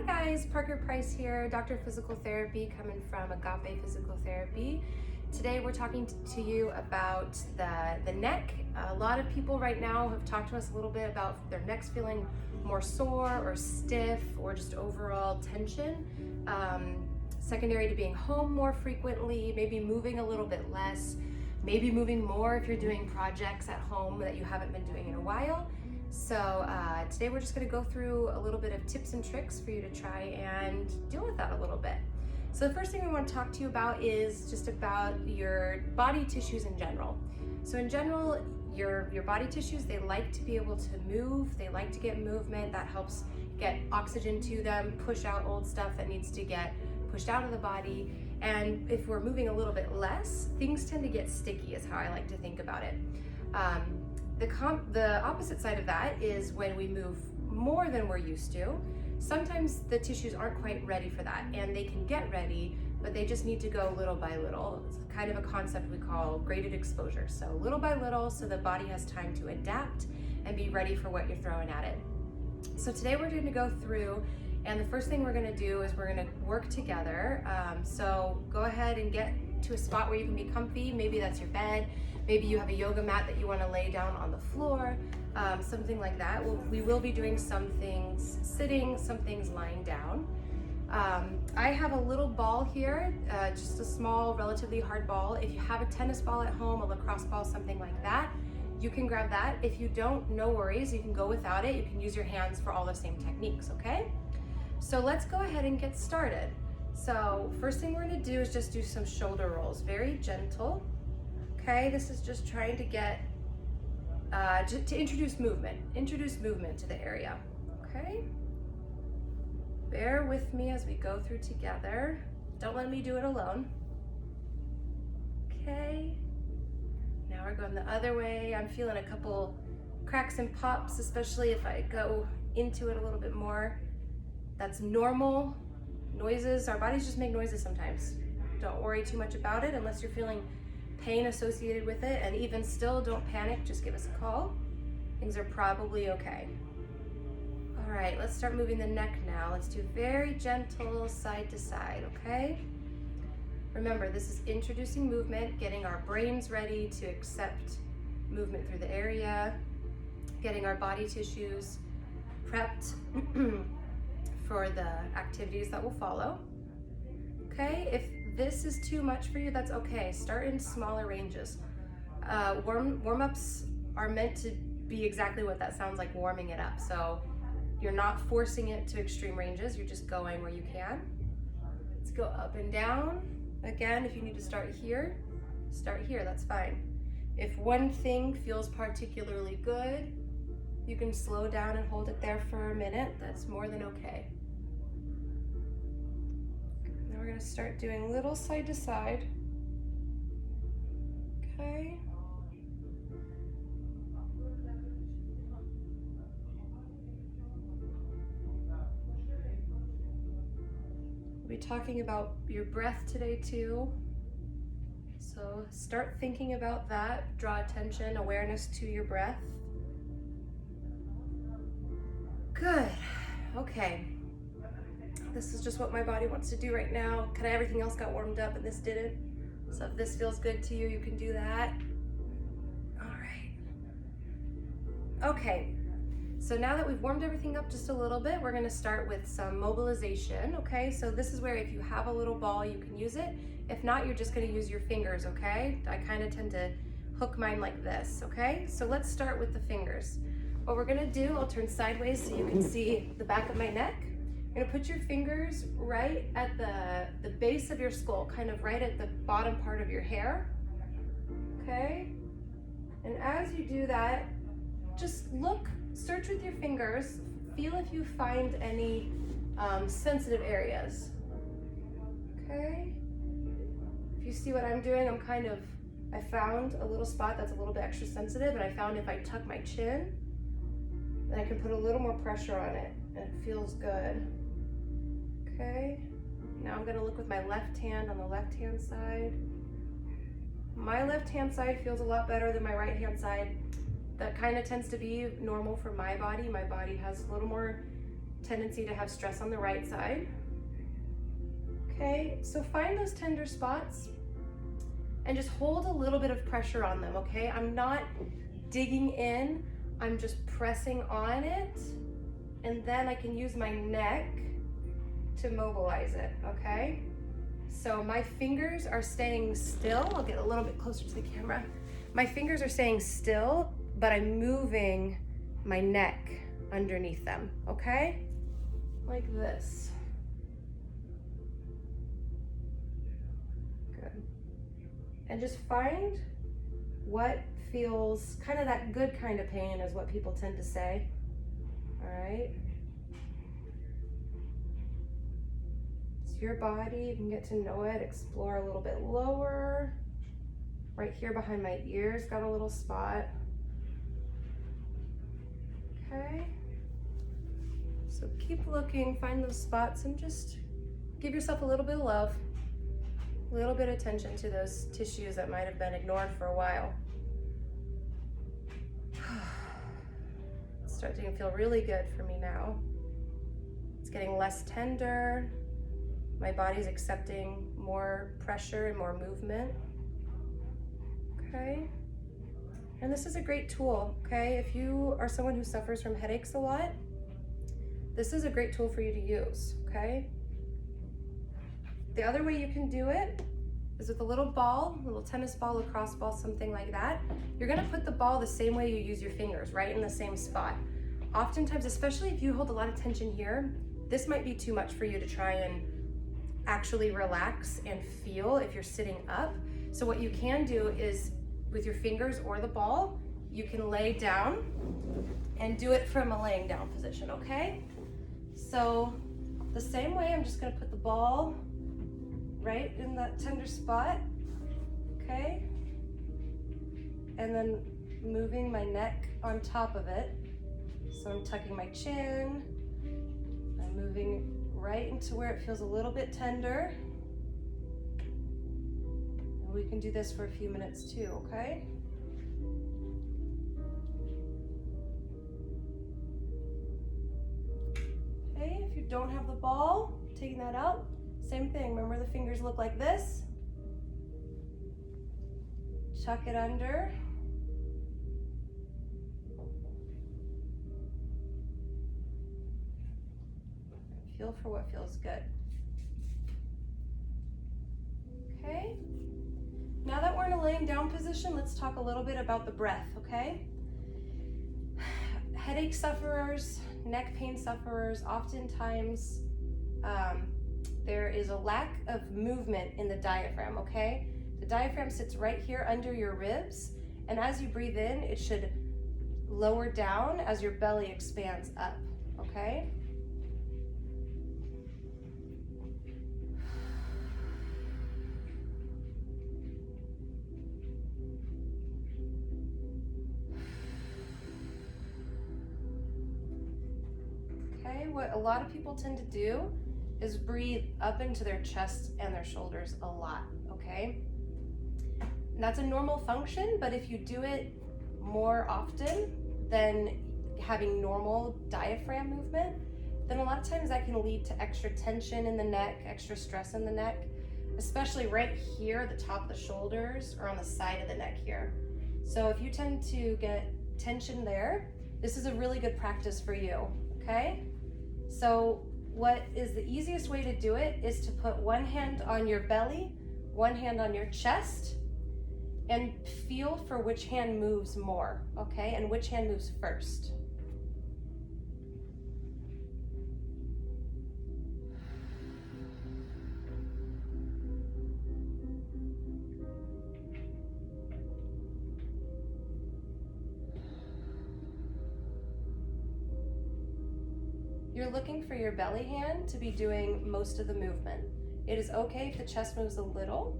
guys, Parker Price here, Doctor of Physical Therapy coming from Agape Physical Therapy. Today we're talking to you about the neck. A lot of people right now have talked to us a little bit about their necks feeling more sore or stiff or just overall tension. Secondary to being home more frequently, maybe moving a little bit less, maybe moving more if you're doing projects at home that you haven't been doing in a while. So today we're just going to go through a little bit of tips and tricks for you to try and deal with that a little bit. So the first thing we want to talk to you about is just about your body tissues in general. So in general, your body tissues, they like to be able to move, they like to get movement. That helps get oxygen to them, push out old stuff that needs to get pushed out of the body. And if we're moving a little bit less, things tend to get sticky is how I like to think about it. The opposite side of that is when we move more than we're used to. Sometimes the tissues aren't quite ready for that, and they can get ready, but they just need to go little by little. It's kind of a concept we call graded exposure. So little by little, so the body has time to adapt and be ready for what you're throwing at it. So today we're going to go through, and the first thing we're going to do is we're going to work together. So go ahead and get to a spot where you can be comfy. Maybe that's your bed. Maybe you have a yoga mat that you want to lay down on the floor, something like that. We will be doing some things sitting, some things lying down. I have a little ball here, just a small, relatively hard ball. If you have a tennis ball at home, a lacrosse ball, something like that, you can grab that. If you don't, no worries, you can go without it. You can use your hands for all the same techniques, okay? So let's go ahead and get started. So first thing we're going to do is just do some shoulder rolls, very gentle. Okay, this is just trying to get, to introduce movement to the area, okay? Bear with me as we go through together. Don't let me do it alone. Okay, now we're going the other way. I'm feeling a couple cracks and pops, especially if I go into it a little bit more. That's normal. Noises, our bodies just make noises sometimes. Don't worry too much about it unless you're feeling pain associated with it, and even still, don't panic, just give us a call. Things are probably okay. All right, let's start moving the neck now. Let's do very gentle side to side, okay? Remember, this is introducing movement, getting our brains ready to accept movement through the area, getting our body tissues prepped for the activities that will follow. Okay, if this is too much for you, that's okay. Start in smaller ranges. Warm-ups are meant to be exactly what that sounds like, warming it up. So you're not forcing it to extreme ranges, you're just going where you can. Let's go up and down. Again, if you need to start here, that's fine. If one thing feels particularly good, you can slow down and hold it there for a minute. That's more than okay. Now we're going to start doing little side to side. Okay. We'll be talking about your breath today too. So start thinking about that. Draw attention, awareness to your breath. Good. Okay. This is just what my body wants to do right now. Kind of everything else got warmed up and this didn't. So if this feels good to you, you can do that. All right. Okay. So now that we've warmed everything up just a little bit, we're going to start with some mobilization. Okay. So this is where if you have a little ball, you can use it. If not, you're just going to use your fingers. Okay. I kind of tend to hook mine like this. Okay. So let's start with the fingers. What we're gonna do, I'll turn sideways so you can see the back of my neck. You're gonna put your fingers right at the base of your skull, kind of right at the bottom part of your hair, okay? And as you do that, just look, search with your fingers, feel if you find any sensitive areas, okay? If you see what I'm doing, I found a little spot that's a little bit extra sensitive, and I found if I tuck my chin, then I can put a little more pressure on it, and it feels good. Okay, now I'm gonna look with my left hand on the left-hand side. My left-hand side feels a lot better than my right-hand side. That kind of tends to be normal for my body. My body has a little more tendency to have stress on the right side. Okay, so find those tender spots and just hold a little bit of pressure on them, okay? I'm not digging in, I'm just pressing on it, and then I can use my neck to mobilize it, okay? So my fingers are staying still. I'll get a little bit closer to the camera. My fingers are staying still, but I'm moving my neck underneath them, okay? Like this. Good. And just find what feels kind of that good kind of pain is what people tend to say, all right? It's your body, you can get to know it, explore a little bit lower. Right here behind my ears, got a little spot. Okay. So keep looking, find those spots, and just give yourself a little bit of love, a little bit of attention to those tissues that might have been ignored for a while. It's starting to feel really good for me now. It's getting less tender. My body's accepting more pressure and more movement. Okay. And this is a great tool, okay? If you are someone who suffers from headaches a lot, this is a great tool for you to use, okay? The other way you can do it is with a little ball, a little tennis ball, lacrosse ball, something like that. You're gonna put the ball the same way you use your fingers, right in the same spot. Oftentimes, especially if you hold a lot of tension here, this might be too much for you to try and actually relax and feel if you're sitting up. So what you can do is with your fingers or the ball, you can lay down and do it from a laying down position, okay? So the same way, I'm just gonna put the ball right in that tender spot, okay? And then moving my neck on top of it. So I'm tucking my chin, I'm moving right into where it feels a little bit tender. And we can do this for a few minutes too, okay? Okay, if you don't have the ball, taking that out, same thing. Remember the fingers look like this. Chuck it under. Feel for what feels good. Okay. Now that we're in a laying down position, let's talk a little bit about the breath, okay? Headache sufferers, neck pain sufferers, oftentimes there is a lack of movement in the diaphragm, okay? The diaphragm sits right here under your ribs, and as you breathe in, it should lower down as your belly expands up, okay? What a lot of people tend to do is breathe up into their chest and their shoulders a lot, okay? And that's a normal function, but if you do it more often than having normal diaphragm movement, then a lot of times that can lead to extra tension in the neck, extra stress in the neck, especially right here at the top of the shoulders or on the side of the neck here. So if you tend to get tension there, this is a really good practice for you, okay? So what is the easiest way to do it is to put one hand on your belly, one hand on your chest, and feel for which hand moves more, okay? And which hand moves first. You're looking for your belly hand to be doing most of the movement. It is okay if the chest moves a little.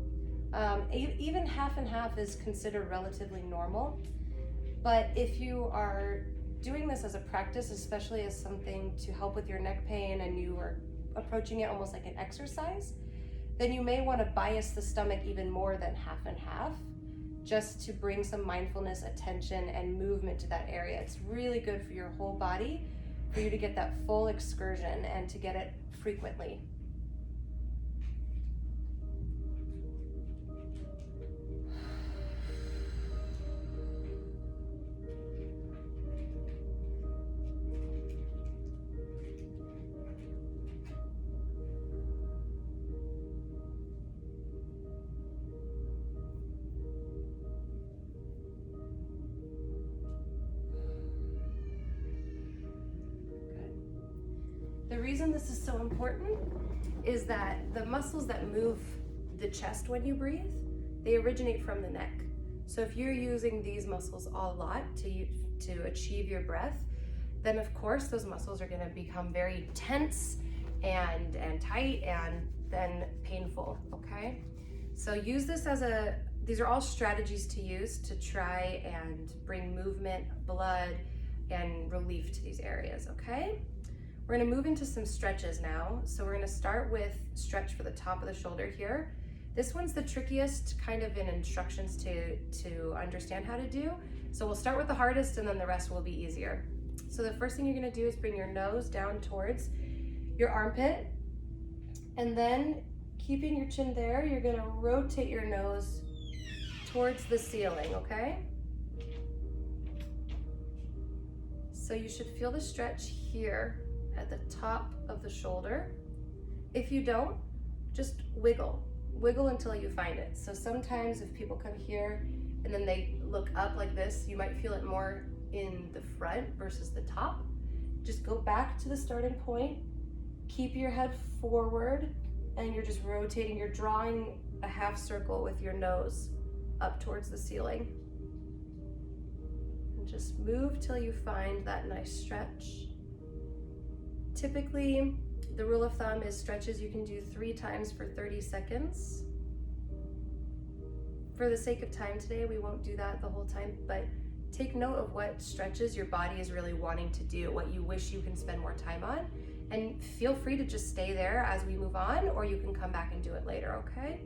Even half and half is considered relatively normal. But if you are doing this as a practice, especially as something to help with your neck pain and you are approaching it almost like an exercise, then you may want to bias the stomach even more than half and half, just to bring some mindfulness, attention, and movement to that area. It's really good for your whole body for you to get that full excursion and to get it frequently. The reason this is so important is that the muscles that move the chest when you breathe, they originate from the neck. So if you're using these muscles a lot to achieve your breath, then of course those muscles are going to become very tense and tight and then painful, okay? So use this these are all strategies to use to try and bring movement, blood, and relief to these areas, okay? We're gonna move into some stretches now. So we're gonna start with stretch for the top of the shoulder here. This one's the trickiest kind of in instructions to understand how to do. So we'll start with the hardest and then the rest will be easier. So the first thing you're gonna do is bring your nose down towards your armpit, and then keeping your chin there, you're gonna rotate your nose towards the ceiling, okay? So you should feel the stretch here at the top of the shoulder. If you don't, just wiggle until you find it. So sometimes if people come here and then they look up like this, you might feel it more in the front versus the top. Just go back to the starting point, keep your head forward, and you're just rotating, you're drawing a half circle with your nose up towards the ceiling. And just move till you find that nice stretch. Typically, the rule of thumb is stretches you can do 3 times for 30 seconds. For the sake of time today, we won't do that the whole time, but take note of what stretches your body is really wanting to do, what you wish you can spend more time on, and feel free to just stay there as we move on, or you can come back and do it later, okay?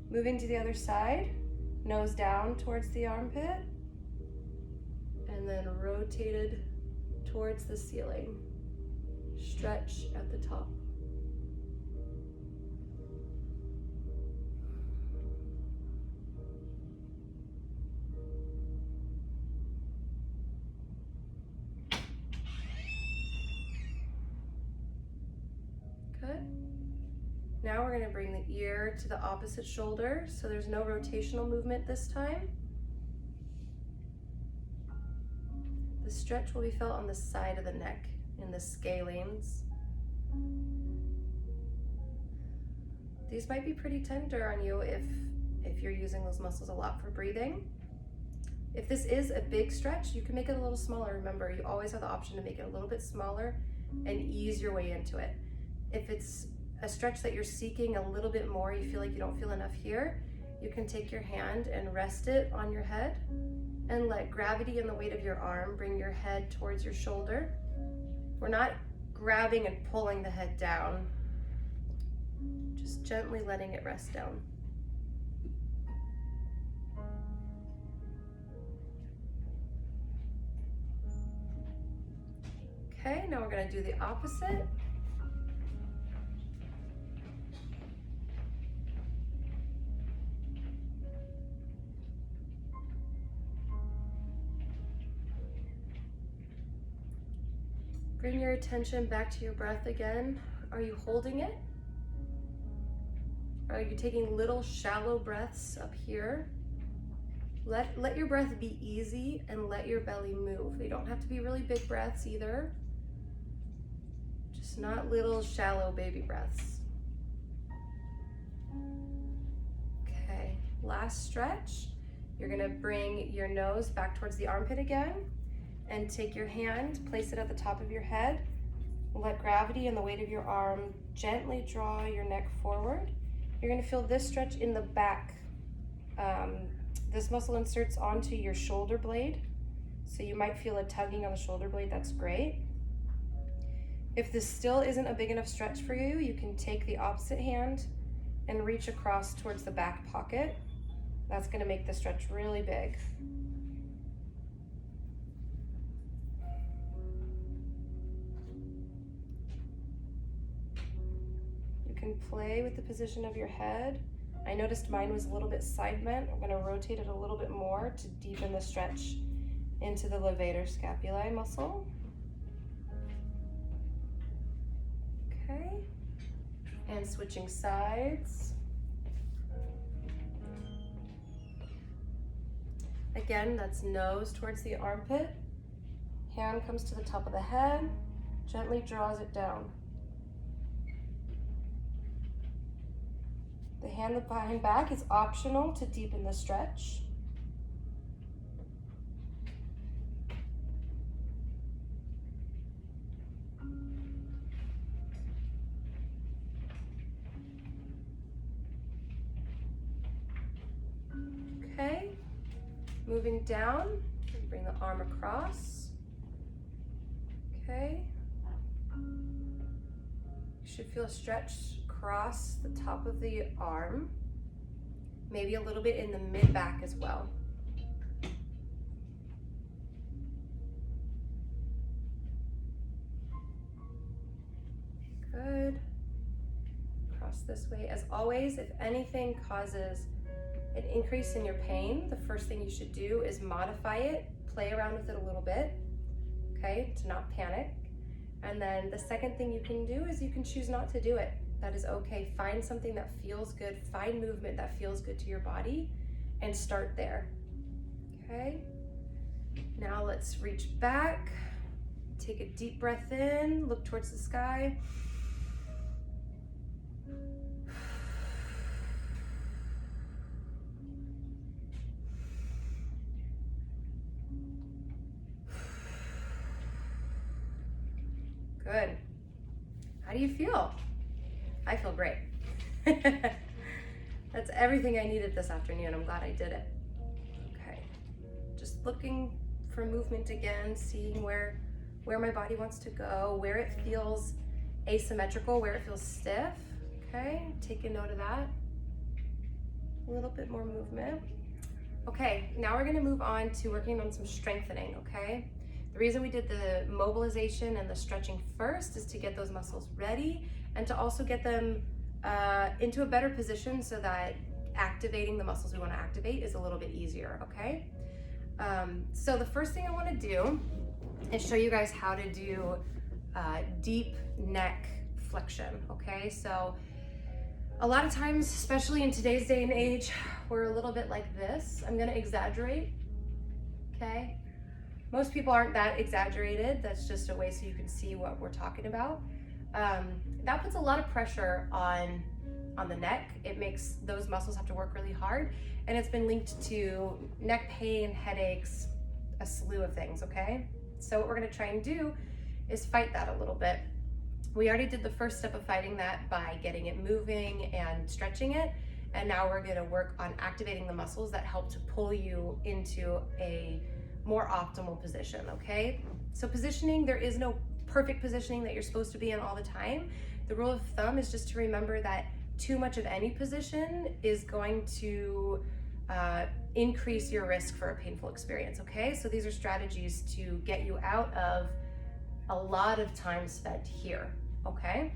Moving to the other side, nose down towards the armpit, and then rotated towards the ceiling. Stretch at the top. Good. Now we're going to bring the ear to the opposite shoulder, so there's no rotational movement this time. The stretch will be felt on the side of the neck, in the scalenes. These might be pretty tender on you if you're using those muscles a lot for breathing. If this is a big stretch, you can make it a little smaller. Remember, you always have the option to make it a little bit smaller and ease your way into it. If it's a stretch that you're seeking a little bit more, you feel like you don't feel enough here, you can take your hand and rest it on your head and let gravity and the weight of your arm bring your head towards your shoulder. We're not grabbing and pulling the head down, just gently letting it rest down. Okay, now we're going to do the opposite. Bring your attention back to your breath again. Are you holding it? Are you taking little shallow breaths up here? Let your breath be easy and let your belly move. They don't have to be really big breaths either. Just not little shallow baby breaths. Okay, last stretch. You're gonna bring your nose back towards the armpit again and take your hand, place it at the top of your head. Let gravity and the weight of your arm gently draw your neck forward. You're gonna feel this stretch in the back. This muscle inserts onto your shoulder blade. So you might feel a tugging on the shoulder blade, that's great. If this still isn't a big enough stretch for you, you can take the opposite hand and reach across towards the back pocket. That's gonna make the stretch really big. can play with the position of your head. I noticed mine was a little bit side bent. I'm gonna rotate it a little bit more to deepen the stretch into the levator scapulae muscle. Okay, and switching sides. Again, that's nose towards the armpit. Hand comes to the top of the head, gently draws it down. The hand behind back is optional to deepen the stretch. Okay, moving down, bring the arm across. Okay, you should feel a stretch across the top of the arm, maybe a little bit in the mid-back as well. Good. Cross this way. As always, if anything causes an increase in your pain, the first thing you should do is modify it, play around with it a little bit, okay, to not panic. And then the second thing you can do is you can choose not to do it. That is okay. Find something that feels good, find movement that feels good to your body, and start there, okay? Now let's reach back, take a deep breath in, look towards the sky. Good. How do you feel? I feel great. That's everything I needed this afternoon. I'm glad I did it. Okay. Just looking for movement again, seeing where my body wants to go, where it feels asymmetrical, where it feels stiff. Okay, take a note of that. A little bit more movement. Okay, now we're gonna move on to working on some strengthening, okay? The reason we did the mobilization and the stretching first is to get those muscles ready and to also get them into a better position so that activating the muscles we want to activate is a little bit easier, okay? So the first thing I want to do is show you guys how to do deep neck flexion, okay? So a lot of times, especially in today's day and age, we're a little bit like this. I'm going to exaggerate, okay? Most people aren't that exaggerated. That's just a way so you can see what we're talking about. That puts a lot of pressure on the neck. It makes those muscles have to work really hard, and it's been linked to neck pain, headaches, a slew of things, okay? So what we're gonna try and do is fight that a little bit. We already did the first step of fighting that by getting it moving and stretching it, and now we're gonna work on activating the muscles that help to pull you into a more optimal position, okay? So positioning, there is no perfect positioning that you're supposed to be in all the time. The rule of thumb is just to remember that too much of any position is going to increase your risk for a painful experience, okay? So these are strategies to get you out of a lot of time spent here, okay?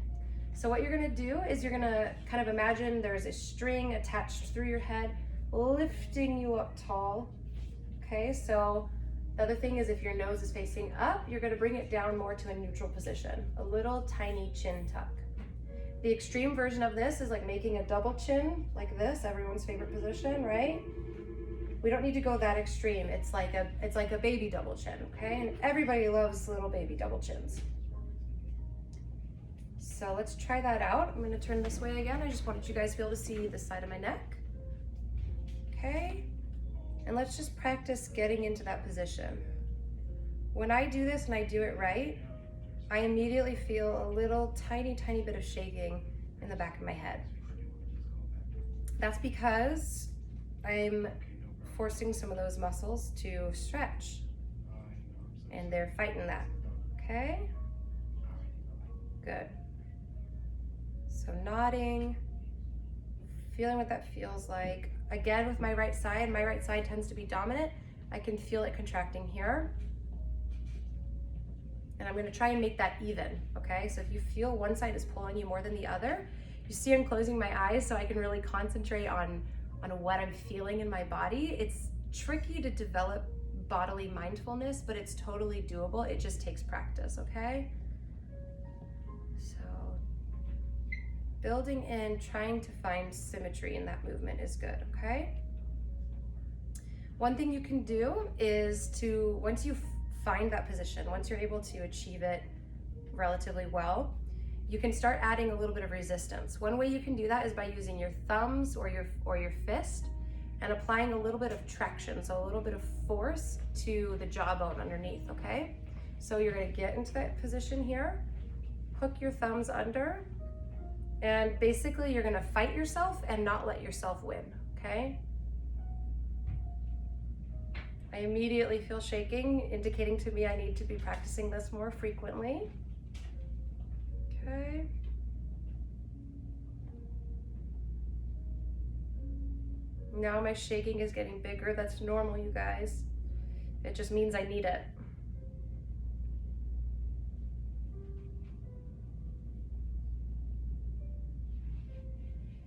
So what you're gonna do is you're gonna kind of imagine there's a string attached through your head, lifting you up tall, okay? So the other thing is if your nose is facing up, you're gonna bring it down more to a neutral position, a little tiny chin tuck. The extreme version of this is like making a double chin, like this, everyone's favorite position, right? We don't need to go that extreme. It's like a baby double chin, okay? And everybody loves little baby double chins. So let's try that out. I'm gonna turn this way again. I just wanted you guys to be able to see the side of my neck. Okay, and let's just practice getting into that position. When I do this and I do it right, I immediately feel a little tiny bit of shaking in the back of my head. That's because I'm forcing some of those muscles to stretch, and they're fighting that, okay? Good. So nodding, feeling what that feels like. Again, with my right side tends to be dominant. I can feel it contracting here. And I'm gonna try and make that even, okay? So if you feel one side is pulling you more than the other, you You see I'm closing my eyes so I can really concentrate on what I'm feeling in my body. It's tricky to develop bodily mindfulness, but it's totally doable. It just takes practice, okay? So building in, trying to find symmetry in that movement is good, okay? One thing you can do is to, once you find that position, once you're able to achieve it relatively well, you can start adding a little bit of resistance. One way you can do that is by using your thumbs or your fist and applying a little bit of traction, so a little bit of force to the jawbone underneath, okay? So you're gonna get into that position here, hook your thumbs under, and basically you're gonna fight yourself and not let yourself win, okay? I immediately feel shaking, indicating to me I need to be practicing this more frequently. Okay. Now my shaking is getting bigger. That's normal, you guys. It just means I need it.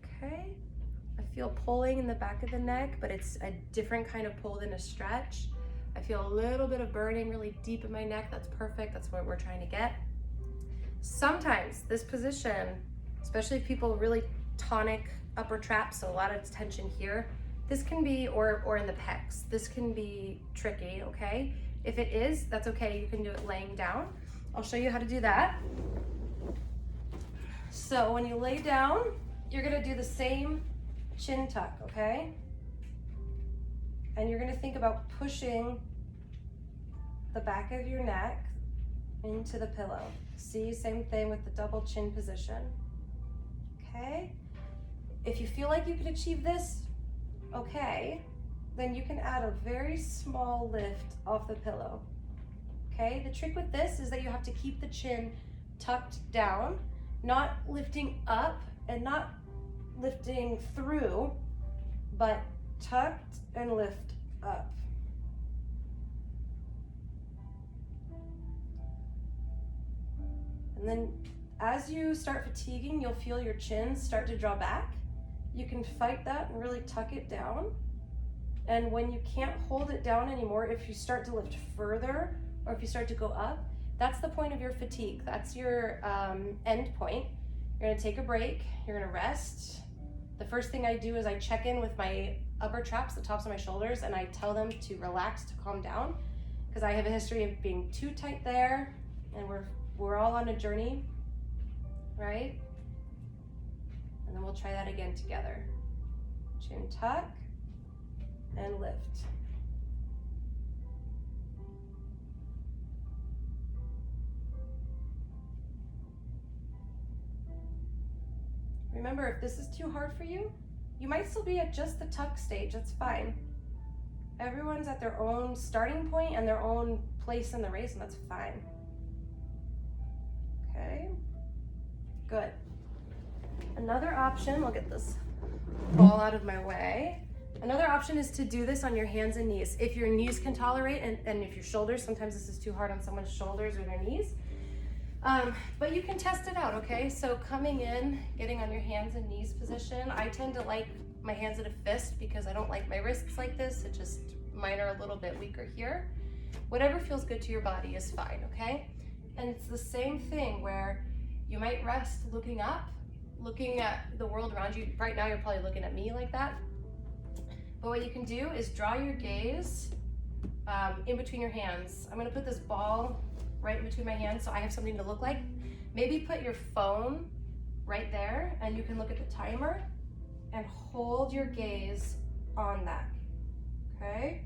Okay. I feel pulling in the back of the neck, but it's a different kind of pull than a stretch. I feel a little bit of burning really deep in my neck. That's perfect. That's what we're trying to get. Sometimes this position, especially if people really tonic upper traps, so a lot of tension here, this can be, or in the pecs, this can be tricky, okay? If it is, that's okay, you can do it laying down. I'll show you how to do that. So when you lay down, you're gonna do the same chin tuck, okay? And you're gonna think about pushing the back of your neck into the pillow. See, same thing with the double chin position, okay? If you feel like you can achieve this, okay, then you can add a very small lift off the pillow, okay? The trick with this is that you have to keep the chin tucked down, not lifting up and not lifting through, but tucked and lift up. And then as you start fatiguing, you'll feel your chin start to draw back. You can fight that and really tuck it down. And when you can't hold it down anymore, if you start to lift further or if you start to go up, that's the point of your fatigue. That's your end point. You're gonna take a break, you're gonna rest. The first thing I do is I check in with my upper traps, the tops of my shoulders, and I tell them to relax, to calm down, because I have a history of being too tight there, and we're all on a journey, right? And then we'll try that again together. Chin tuck and lift. Remember, if this is too hard for you, you might still be at just the tuck stage, that's fine. Everyone's at their own starting point and their own place in the race, and that's fine. Okay, good. Another option, we'll get this ball out of my way. Another option is to do this on your hands and knees. If your knees can tolerate, and if your shoulders, sometimes this is too hard on someone's shoulders or their knees. But you can test it out, okay? So coming in, getting on your hands and knees position. I tend to like my hands at a fist because I don't like my wrists like this. It just, mine are a little bit weaker here. Whatever feels good to your body is fine, okay? And it's the same thing where you might rest looking up, looking at the world around you. Right now you're probably looking at me like that. But what you can do is draw your gaze in between your hands. I'm gonna put this ball right in between my hands so I have something to look like. Maybe put your phone right there and you can look at the timer and hold your gaze on that, okay?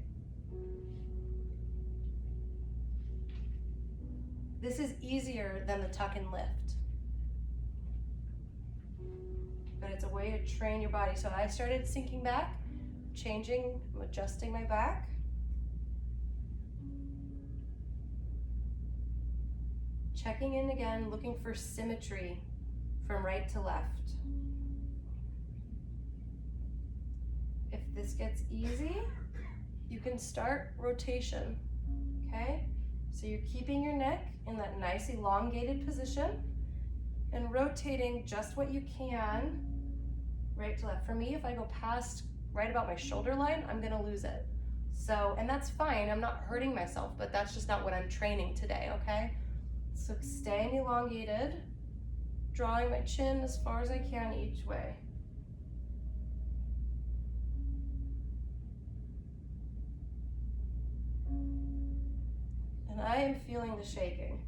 This is easier than the tuck and lift, but it's a way to train your body. So I started sinking back, changing, adjusting my back. Checking in again, looking for symmetry from right to left. If this gets easy, you can start rotation, okay? So you're keeping your neck in that nice elongated position. and rotating just what you can, right to left. For me, if I go past right about my shoulder line, I'm gonna lose it. So, and that's fine, I'm not hurting myself, but that's just not what I'm training today, okay? So staying elongated, drawing my chin as far as I can each way. And I am feeling the shaking.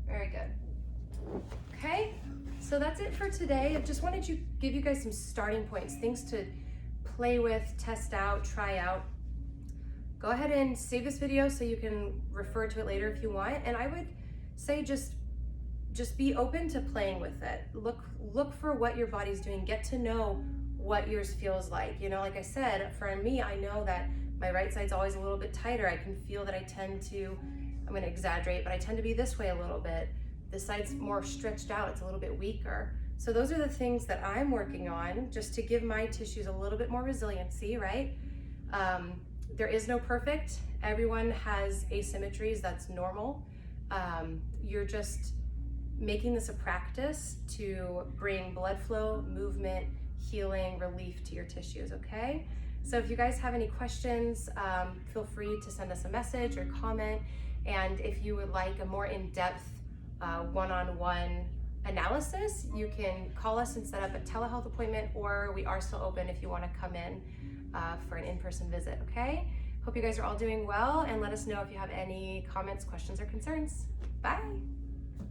Very good. Okay, so that's it for today. I just wanted to give you guys some starting points, things to play with, test out, try out. Go ahead and save this video so you can refer to it later if you want. And I would say just be open to playing with it. Look for what your body's doing. Get to know what yours feels like. You know, like I said, for me, I know that my right side's always a little bit tighter. I can feel that I tend to, I'm gonna exaggerate, but I tend to be this way a little bit. This side's more stretched out, it's a little bit weaker. So those are the things that I'm working on just to give my tissues a little bit more resiliency, right? There is no perfect. Everyone has asymmetries, that's normal. You're just making this a practice to bring blood flow, movement, healing, relief to your tissues, okay? So if you guys have any questions, feel free to send us a message or comment. And if you would like a more in-depth one-on-one analysis, you can call us and set up a telehealth appointment, or we are still open if you want to come in for an in-person visit, okay? Hope you guys are all doing well, and let us know if you have any comments, questions, or concerns. Bye.